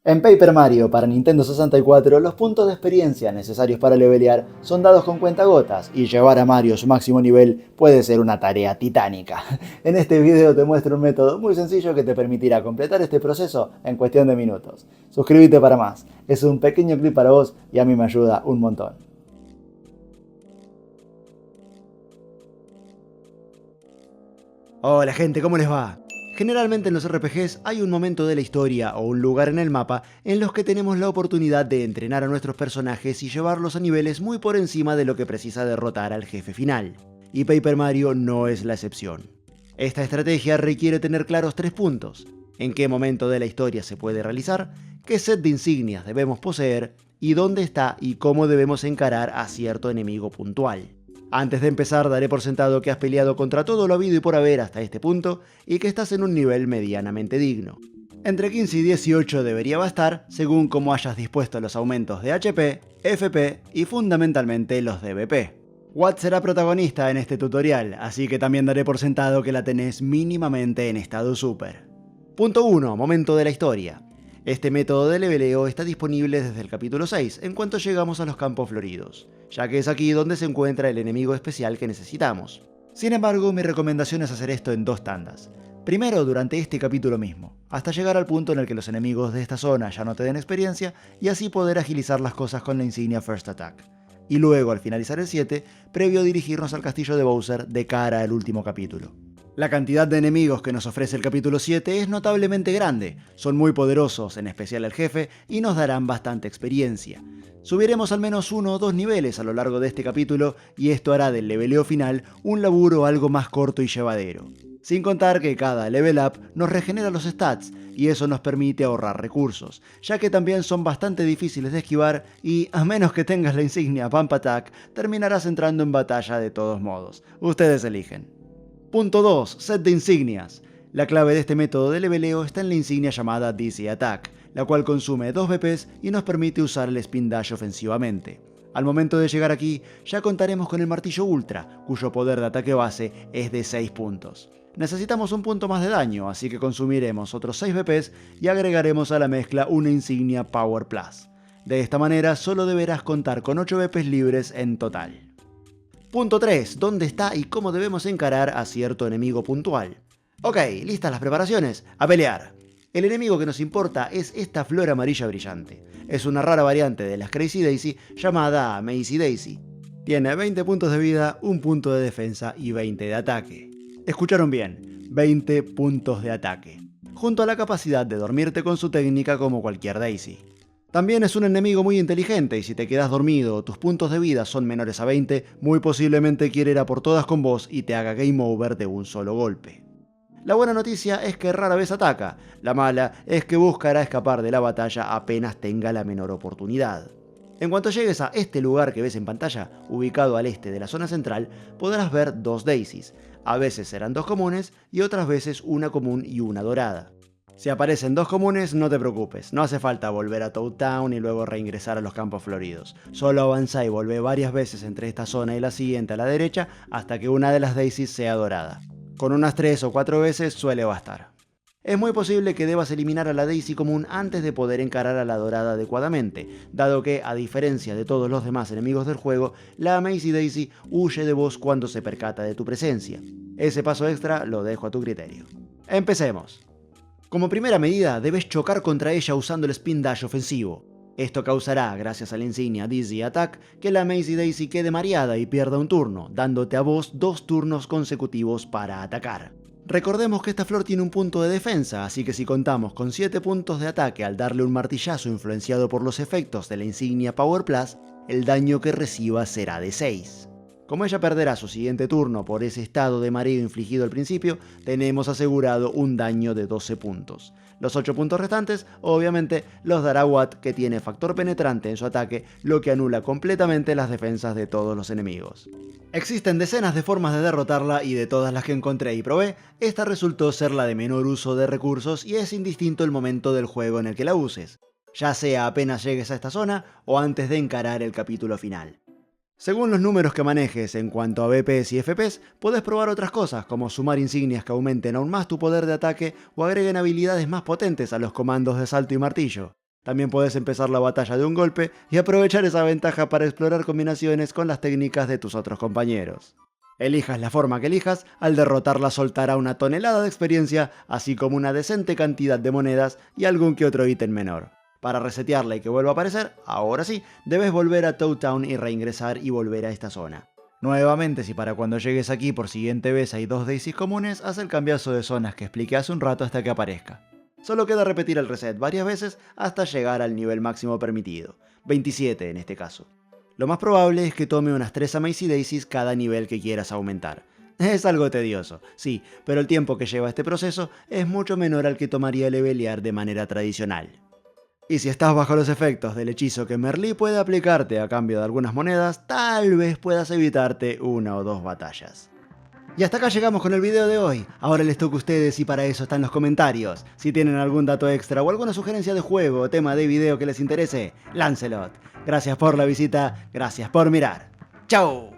En Paper Mario para Nintendo 64, los puntos de experiencia necesarios para levelear son dados con cuentagotas y llevar a Mario a su máximo nivel puede ser una tarea titánica. En este video te muestro un método muy sencillo que te permitirá completar este proceso en cuestión de minutos. Suscríbete para más, es un pequeño clip para vos y a mí me ayuda un montón. Hola gente, ¿cómo les va? Generalmente en los RPGs hay un momento de la historia o un lugar en el mapa en los que tenemos la oportunidad de entrenar a nuestros personajes y llevarlos a niveles muy por encima de lo que precisa derrotar al jefe final. Y Paper Mario no es la excepción. Esta estrategia requiere tener claros 3 puntos: en qué momento de la historia se puede realizar, qué set de insignias debemos poseer y dónde está y cómo debemos encarar a cierto enemigo puntual. Antes de empezar, daré por sentado que has peleado contra todo lo habido y por haber hasta este punto y que estás en un nivel medianamente digno. Entre 15 y 18 debería bastar, según cómo hayas dispuesto los aumentos de HP, FP y fundamentalmente los de BP. Watt será protagonista en este tutorial, así que también daré por sentado que la tenés mínimamente en estado super. Punto 1. Momento de la historia. Este método de leveleo está disponible desde el capítulo 6, en cuanto llegamos a los campos floridos, ya que es aquí donde se encuentra el enemigo especial que necesitamos. Sin embargo, mi recomendación es hacer esto en 2 tandas. Primero durante este capítulo mismo, hasta llegar al punto en el que los enemigos de esta zona ya no te den experiencia y así poder agilizar las cosas con la insignia First Attack. Y luego, al finalizar el 7, previo a dirigirnos al castillo de Bowser de cara al último capítulo. La cantidad de enemigos que nos ofrece el capítulo 7 es notablemente grande, son muy poderosos, en especial el jefe, y nos darán bastante experiencia. Subiremos al menos 1 o 2 niveles a lo largo de este capítulo y esto hará del leveleo final un laburo algo más corto y llevadero. Sin contar que cada level up nos regenera los stats y eso nos permite ahorrar recursos, ya que también son bastante difíciles de esquivar y, a menos que tengas la insignia Pump Attack, terminarás entrando en batalla de todos modos. Ustedes eligen. Punto 2. Set de insignias. La clave de este método de leveleo está en la insignia llamada Dizzy Attack, la cual consume 2 BPs y nos permite usar el Spin Dash ofensivamente. Al momento de llegar aquí, ya contaremos con el martillo Ultra, cuyo poder de ataque base es de 6 puntos. Necesitamos un punto más de daño, así que consumiremos otros 6 BPs y agregaremos a la mezcla una insignia Power Plus. De esta manera solo deberás contar con 8 BPs libres en total. Punto 3. ¿Dónde está y cómo debemos encarar a cierto enemigo puntual? Ok, listas las preparaciones, ¡a pelear! El enemigo que nos importa es esta flor amarilla brillante. Es una rara variante de las Crazy Daisy llamada Mazy Daisy. Tiene 20 puntos de vida, 1 punto de defensa y 20 de ataque. Escucharon bien, 20 puntos de ataque, junto a la capacidad de dormirte con su técnica como cualquier Daisy. También es un enemigo muy inteligente y si te quedas dormido o tus puntos de vida son menores a 20, muy posiblemente quiera ir a por todas con vos y te haga game over de un solo golpe. La buena noticia es que rara vez ataca, la mala es que buscará escapar de la batalla apenas tenga la menor oportunidad. En cuanto llegues a este lugar que ves en pantalla, ubicado al este de la zona central, podrás ver 2 Daisies. A veces serán 2 comunes y otras veces una común y una dorada. Si aparecen 2 comunes, no te preocupes, no hace falta volver a Toad Town y luego reingresar a los campos floridos. Solo avanza y volvé varias veces entre esta zona y la siguiente a la derecha hasta que una de las Daisies sea dorada. Con unas 3 o 4 veces suele bastar. Es muy posible que debas eliminar a la Daisy común antes de poder encarar a la dorada adecuadamente, dado que, a diferencia de todos los demás enemigos del juego, la Mazy Daisy huye de vos cuando se percata de tu presencia. Ese paso extra lo dejo a tu criterio. Empecemos. Como primera medida, debes chocar contra ella usando el Spin Dash ofensivo. Esto causará, gracias a la insignia Dizzy Attack, que la Mazy Daisy quede mareada y pierda un turno, dándote a vos 2 turnos consecutivos para atacar. Recordemos que esta flor tiene un punto de defensa, así que si contamos con 7 puntos de ataque al darle un martillazo influenciado por los efectos de la insignia Power Plus, el daño que reciba será de 6. Como ella perderá su siguiente turno por ese estado de mareo infligido al principio, tenemos asegurado un daño de 12 puntos. Los 8 puntos restantes, obviamente, los dará Watt, que tiene factor penetrante en su ataque, lo que anula completamente las defensas de todos los enemigos. Existen decenas de formas de derrotarla y de todas las que encontré y probé, esta resultó ser la de menor uso de recursos y es indistinto el momento del juego en el que la uses, ya sea apenas llegues a esta zona o antes de encarar el capítulo final. Según los números que manejes en cuanto a BPs y FPs, podés probar otras cosas como sumar insignias que aumenten aún más tu poder de ataque o agreguen habilidades más potentes a los comandos de salto y martillo. También puedes empezar la batalla de un golpe y aprovechar esa ventaja para explorar combinaciones con las técnicas de tus otros compañeros. Elijas la forma que elijas, al derrotarla soltará una tonelada de experiencia, así como una decente cantidad de monedas y algún que otro ítem menor. Para resetearla y que vuelva a aparecer, ahora sí, debes volver a Toad Town y reingresar y volver a esta zona. Nuevamente, si para cuando llegues aquí por siguiente vez hay 2 Daisys comunes, haz el cambiazo de zonas que expliqué hace un rato hasta que aparezca. Solo queda repetir el reset varias veces hasta llegar al nivel máximo permitido, 27 en este caso. Lo más probable es que tome unas 3 Amazing Daisys cada nivel que quieras aumentar. Es algo tedioso, sí, pero el tiempo que lleva este proceso es mucho menor al que tomaría levelear de manera tradicional. Y si estás bajo los efectos del hechizo que Merlí puede aplicarte a cambio de algunas monedas, tal vez puedas evitarte 1 o 2 batallas. Y hasta acá llegamos con el video de hoy. Ahora les toca a ustedes y para eso están los comentarios. Si tienen algún dato extra o alguna sugerencia de juego o tema de video que les interese, Lancelot. Gracias por la visita, gracias por mirar. ¡Chao!